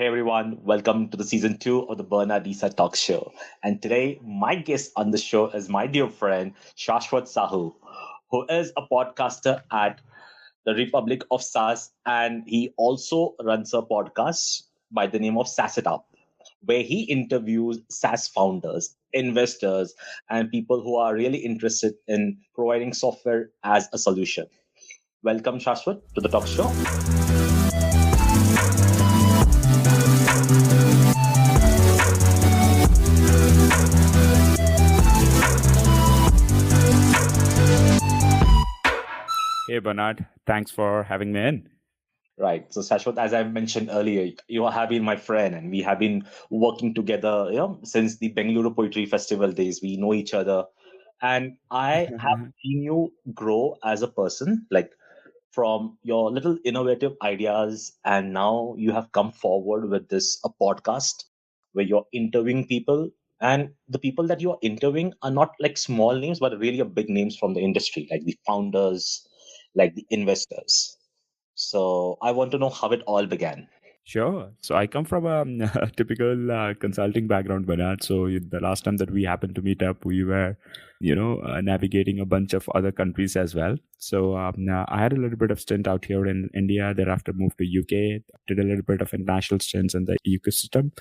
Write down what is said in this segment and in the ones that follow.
Hey everyone, welcome to the season 2 of the Bernard Desai Talk Show. And today, my guest on the show is my dear friend Saswat Sahu, who is a podcaster at the Republic of SaaS, and he also runs a podcast by the name of SaaS It Up, where he interviews SaaS founders, investors, and people who are really interested in providing software as a solution. Welcome, Shashwat, to the talk show. Hey Bernard, thanks for having me in. Right. So, Sashwat, as I mentioned earlier, you have been my friend, and we have been working together, since the Bengaluru Poetry Festival days. We know each other, and I have seen you grow as a person, like from your little innovative ideas, and now you have come forward with this a podcast where you're interviewing people, and the people that you're interviewing are not like small names, but really a big names from the industry, like the founders, like the investors. So I want to know how it all began. Sure. So I come from a, typical consulting background, Bernard. So the last time that we happened to meet up, we were, navigating a bunch of other countries as well. So I had a little bit of stint out here in India. Thereafter, moved to UK, did a little bit of international stints in the ecosystem,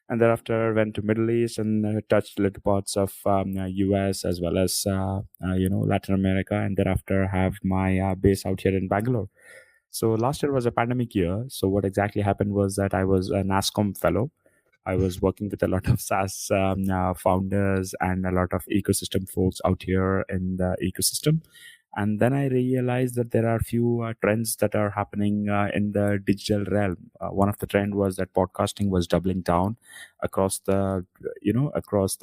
and thereafter went to Middle East and touched little parts of US as well as Latin America, and thereafter have my base out here in Bangalore. So last year was a pandemic year. So what exactly happened was that I was a NASCOM fellow. I was working with a lot of SaaS founders and a lot of ecosystem folks out here in the ecosystem. And then I realized that there are a few trends that are happening in the digital realm. One of the trend was that podcasting was doubling down across the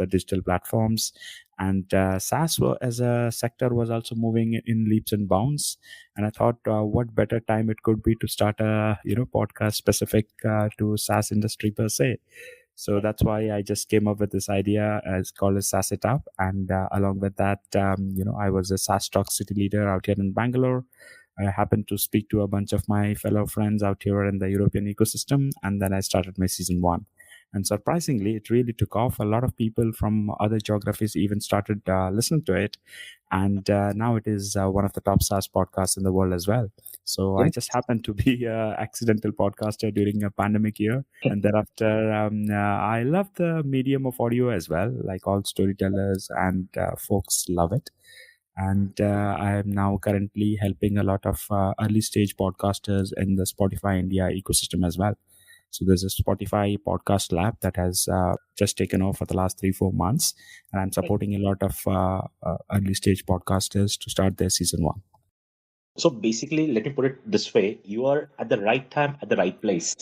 digital platforms, and SaaS as a sector was also moving in leaps and bounds. And I thought, what better time it could be to start a podcast specific to SaaS industry per se. So that's why I just came up with this idea as called as SaaS It Up. And along with that, I was a SaaS Talk city leader out here in Bangalore. I happened to speak to a bunch of my fellow friends out here in the European ecosystem. And then I started my season 1. And surprisingly, it really took off. A lot of people from other geographies even started listening to it. And now it is one of the top SaaS podcasts in the world as well. So I Yeah. just happened to be an accidental podcaster during a pandemic year. And thereafter, I love the medium of audio as well, like all storytellers and folks love it. And I am now currently helping a lot of early stage podcasters in the Spotify India ecosystem as well. So there's a Spotify podcast lab that has just taken off for the last 3-4 months, and I'm supporting a lot of early stage podcasters to start their season 1. So basically, let me put it this way: you are at the right time at the right place.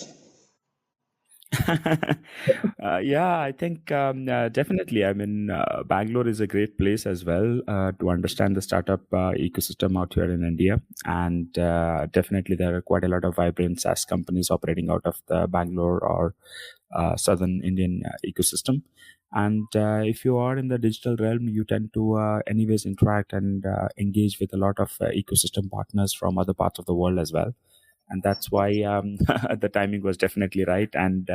Yeah, I think definitely. I mean, Bangalore is a great place as well to understand the startup ecosystem out here in India. And definitely, there are quite a lot of vibrant SaaS companies operating out of the Bangalore or southern Indian ecosystem. And if you are in the digital realm, you tend to, anyways, interact and engage with a lot of ecosystem partners from other parts of the world as well. And that's why the timing was definitely right. And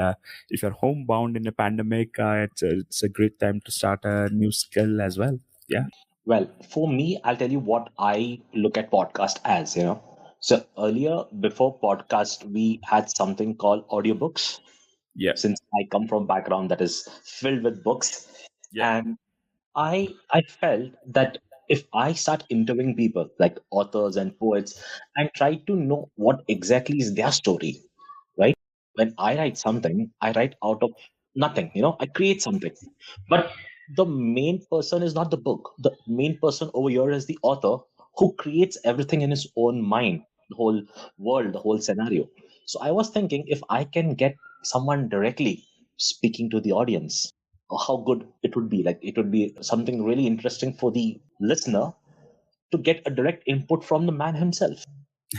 if you're homebound in a pandemic, it's a great time to start a new skill as well. Yeah. Well, for me, I'll tell you what I look at podcast as. So earlier, before podcast, we had something called audiobooks. Yeah. Since I come from background that is filled with books, Yeah. and I felt that if I start interviewing people like authors and poets and try to know what exactly is their story, right? When I write something, I write out of nothing. I create something. But the main person is not the book. The main person over here is the author who creates everything in his own mind, the whole world, the whole scenario. So I was thinking if I can get someone directly speaking to the audience, how good it would be. Like it would be something really interesting for the listener to get a direct input from the man himself.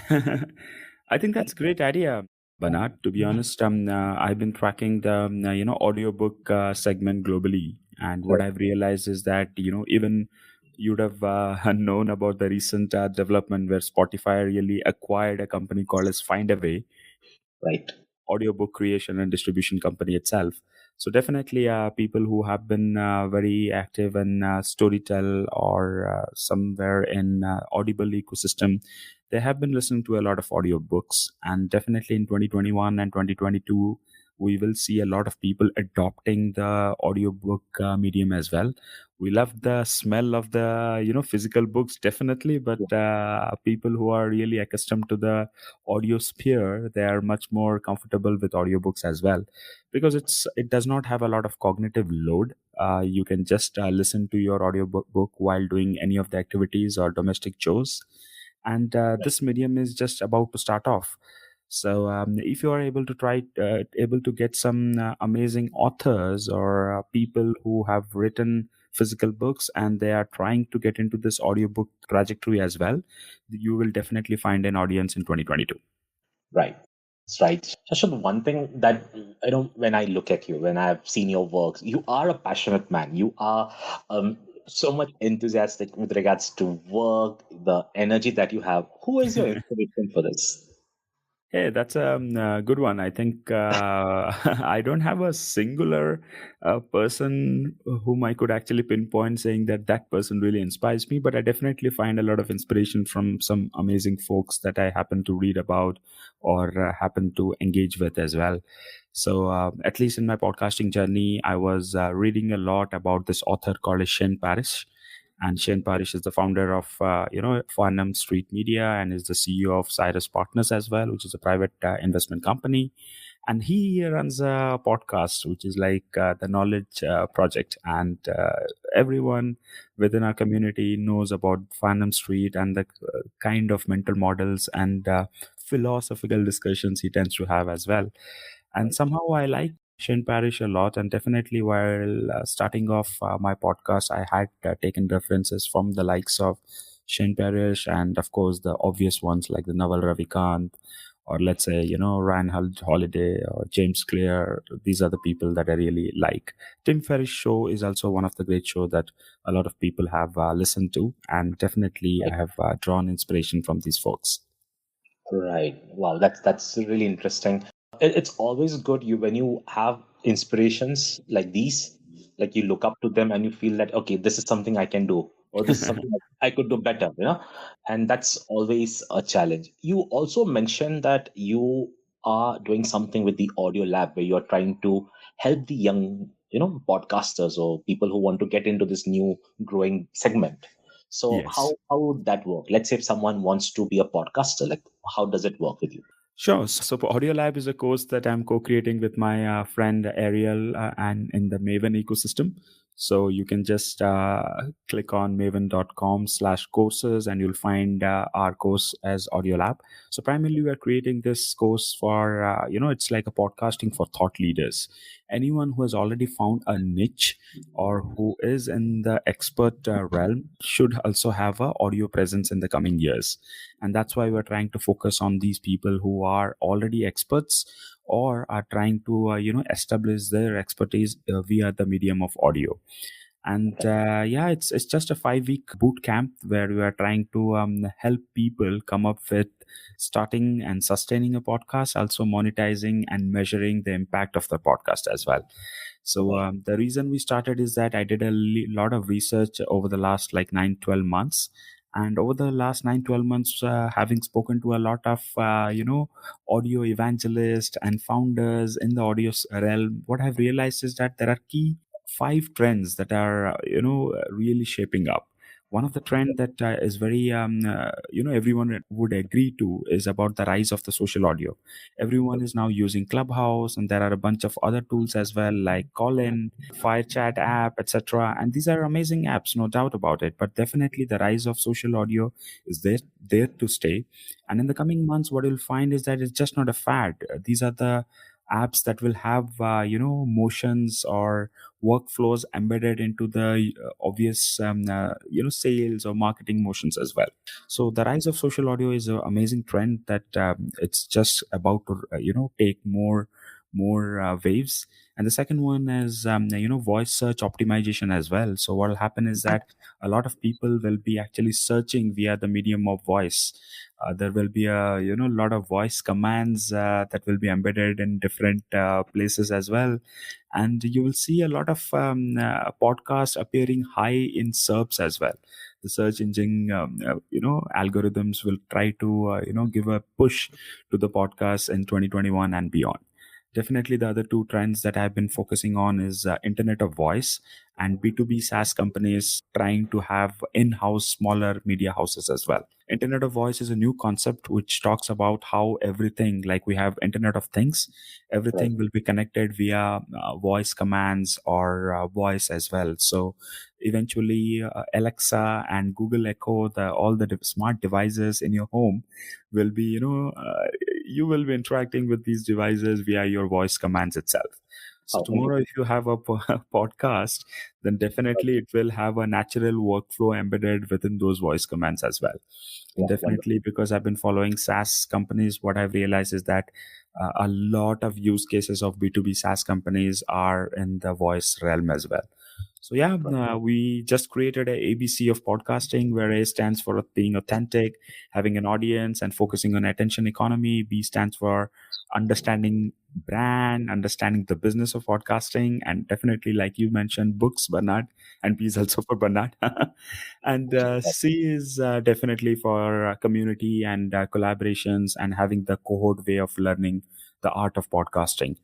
I think that's a great idea, Bernard. To be honest, I've been tracking the audiobook segment globally, and what Right. I've realized is that even you'd have known about the recent development where Spotify really acquired a company called as Findaway. Right. audiobook creation and distribution company itself. So definitely, people who have been very active in Storytell or somewhere in Audible ecosystem, they have been listening to a lot of audiobooks. And definitely in 2021 and 2022, we will see a lot of people adopting the audiobook medium as well. We love the smell of the physical books definitely, but people who are really accustomed to the audio sphere, they are much more comfortable with audiobooks as well, because it does not have a lot of cognitive load. You can just listen to your audiobook while doing any of the activities or domestic chores, and this medium is just about to start off. So if you are able to able to get some amazing authors or people who have written physical books and they are trying to get into this audiobook trajectory as well, you will definitely find an audience in 2022. Right. That's right. Shashwat, one thing that when I look at you, when I've seen your works, you are a passionate man. You are um, so much enthusiastic with regards to work, the energy that you have. Who is your inspiration for this? Hey, that's a good one. I think I don't have a singular person whom I could actually pinpoint saying that that person really inspires me, but I definitely find a lot of inspiration from some amazing folks that I happen to read about or happen to engage with as well. So, at least in my podcasting journey, I was reading a lot about this author called Shane Parrish. And Shane Parrish is the founder of Farnham Street Media and is the CEO of Cyrus Partners as well, which is a private investment company. And he runs a podcast which is like the Knowledge Project, and everyone within our community knows about Farnham Street and the kind of mental models and philosophical discussions he tends to have as well. And Right. somehow I like Shane Parrish a lot. And definitely, while starting off my podcast, I had taken references from the likes of Shane Parrish and, of course, the obvious ones like the Naval Ravikant, or let's say, Ryan Holiday or James Clear. These are the people that I really like. Tim Ferriss' show is also one of the great shows that a lot of people have listened to. And definitely, I have drawn inspiration from these folks. Right. Wow, that's really interesting. It's always good you when you have inspirations like these, like you look up to them and you feel that okay, this is something I can do, or this is something I could do better, and that's always a challenge. You also mentioned that you are doing something with the audio lab where you're trying to help the young, podcasters or people who want to get into this new growing segment. So Yes. how would that work? Let's say if someone wants to be a podcaster, like how does it work with you? Sure. So Audio Lab is a course that I'm co-creating with my friend Ariel and in the Maven ecosystem. So you can just click on maven.com/courses and you'll find our course as Audio Lab. So primarily we're creating this course for, it's like a podcasting for thought leaders. Anyone who has already found a niche or who is in the expert realm should also have a audio presence in the coming years. And that's why we're trying to focus on these people who are already experts or are trying to establish their expertise via the medium of audio. And yeah, it's just a 5 week boot camp where we are trying to help people come up with starting and sustaining a podcast, also monetizing and measuring the impact of the podcast as well. So Right. the reason we started is that I did a lot of research over the last like 9-12 months. And over the last 9-12 months, having spoken to a lot of audio evangelists and founders in the audio realm, what I've realized is that there are key 5 trends that are really shaping up. One of the trend that is very everyone would agree to is about the rise of the social audio. Everyone is now using Clubhouse, and there are a bunch of other tools as well like Callin, Fire Chat app, etc. And these are amazing apps, no doubt about it. But definitely the rise of social audio is there to stay. And in the coming months, what you'll find is that it's just not a fad. These are the apps that will have motions or workflows embedded into the obvious sales or marketing motions as well. So the rise of social audio is an amazing trend that it's just about to take more waves. And the second one is voice search optimization as well. So what will happen is that a lot of people will be actually searching via the medium of voice. There will be a lot of voice commands that will be embedded in different places as well, and you will see a lot of podcasts appearing high in SERPs as well. The search engine algorithms will try to give a push to the podcast in 2021 and beyond. Definitely, the other two trends that I've been focusing on is Internet of Voice and B2B SaaS companies trying to have in-house smaller media houses as well. Internet of Voice is a new concept which talks about how everything, like we have Internet of Things, Right. everything will be connected via voice commands or voice as well. So eventually, Alexa and Google Echo, all the smart devices in your home will be, you will be interacting with these devices via your voice commands itself. So Oh, thank you. tomorrow, if you have a podcast, then definitely it will have a natural workflow embedded within those voice commands as well. And Yeah, wonderful. definitely, because I've been following SaaS companies, what I've realized is that a lot of use cases of B2B SaaS companies are in the voice realm as well. So yeah, Right. we just created a ABC of podcasting, where A stands for being authentic, having an audience, and focusing on attention economy. B stands for understanding brand, understanding the business of podcasting, and definitely, like you mentioned, books, Bernard, and B is also for Bernard. And C is definitely for community and collaborations and having the cohort way of learning the art of podcasting.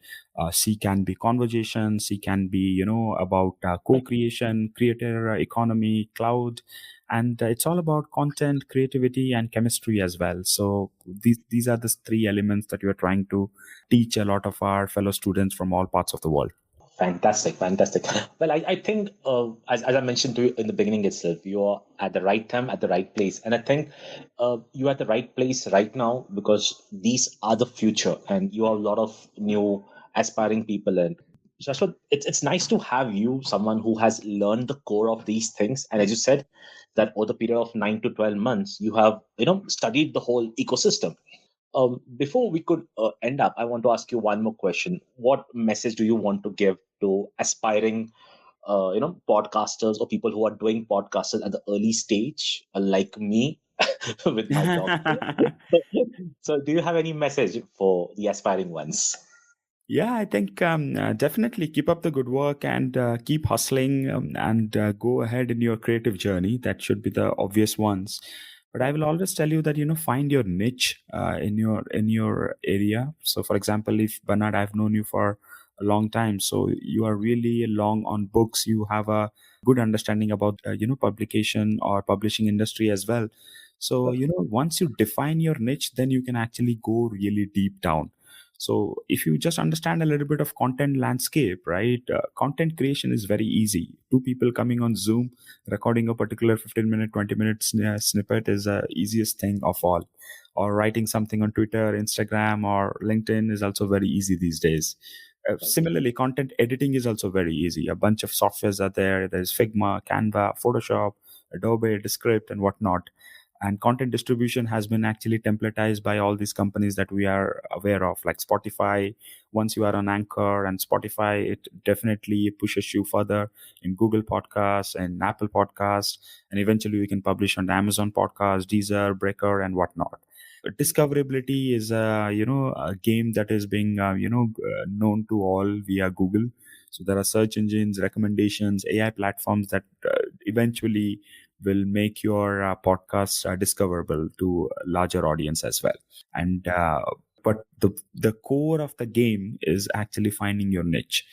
C can be conversation. C can be about Right. co-creation, creator economy, cloud, and it's all about content, creativity, and chemistry as well. So these are the three elements that we are trying to teach a lot of our fellow students from all parts of the world. Fantastic, fantastic. Well, I think, as I mentioned to you in the beginning itself, you're at the right time, at the right place. And I think you're at the right place right now because these are the future and you have a lot of new aspiring people. And Shashwat, it's nice to have you, someone who has learned the core of these things. And as you said, that over the period of 9 to 12 months, you have, studied the whole ecosystem. Before we could end up, I want to ask you one more question. What message do you want to give to aspiring, podcasters or people who are doing podcasters at the early stage, like me, with my job? So, do you have any message for the aspiring ones? Yeah, I think definitely keep up the good work and keep hustling, and go ahead in your creative journey. That should be the obvious ones. But I will always tell you that find your niche in your area. So, for example, if Bernard, I've known you for a long time, so you are really long on books. You have a good understanding about publication or publishing industry as well. So once you define your niche, then you can actually go really deep down. So if you just understand a little bit of content landscape, right? Content creation is very easy. Two people coming on Zoom, recording a particular 15-minute, 20-minute snippet is the easiest thing of all. Or writing something on Twitter, Instagram, or LinkedIn is also very easy these days. Similarly, content editing is also very easy. A bunch of softwares are there. There's Figma, Canva, Photoshop, Adobe, Descript, and whatnot. And content distribution has been actually templatized by all these companies that we are aware of, like Spotify. Once you are on Anchor and Spotify, it definitely pushes you further in Google Podcasts and Apple Podcasts, and eventually you can publish on Amazon Podcasts, Deezer, Breaker, and whatnot. Discoverability is a game that is being known to all via Google. So there are search engines, recommendations, AI platforms that eventually will make your podcast discoverable to a larger audience as well. And but the core of the game is actually finding your niche.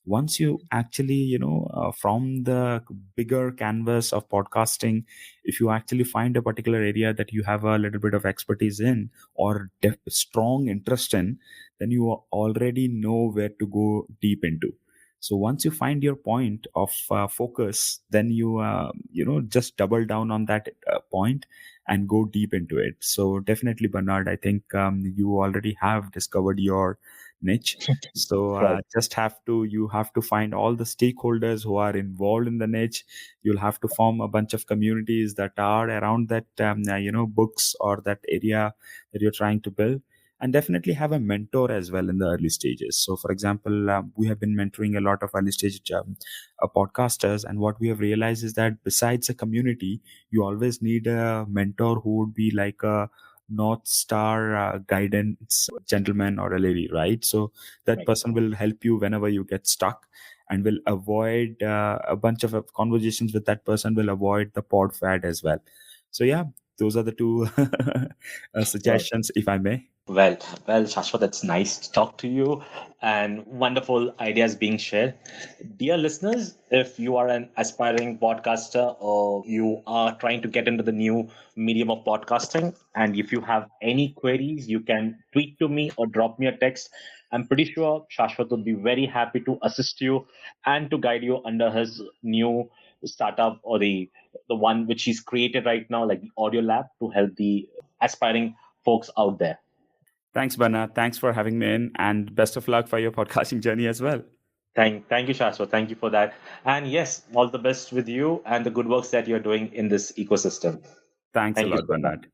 Once you actually from the bigger canvas of podcasting, if you actually find a particular area that you have a little bit of expertise in or strong interest in, then you already know where to go deep into. So once you find your point of focus, then you just double down on that point and go deep into it. So definitely, Bernard, I think you already have discovered your niche. So Right. you have to find all the stakeholders who are involved in the niche. You'll have to form a bunch of communities that are around that books or that area that you're trying to build. and definitely have a mentor as well in the early stages. So, for example, we have been mentoring a lot of early stage podcasters, and what we have realized is that besides a community, you always need a mentor who would be like a North Star guidance gentleman or a lady, right? So that Right. person will help you whenever you get stuck, and will avoid a bunch of conversations with that person, will avoid the pod fad as well. So yeah, those are the two Well, suggestions, if I may. Well, well, Shashwat, it's nice to talk to you and wonderful ideas being shared. Dear listeners, if you are an aspiring podcaster or you are trying to get into the new medium of podcasting, and if you have any queries, you can tweet to me or drop me a text. I'm pretty sure Shashwat would be very happy to assist you and to guide you under his new startup or the one which he's created right now, like the Audio Lab, to help the aspiring folks out there. Thanks, Bana. Thanks for having me in, and best of luck for your podcasting journey as well. Thank you, Shashwat. Thank you for that. And yes, all the best with you and the good works that you're doing in this ecosystem. Thanks a Thank you lot, so much. Bernard.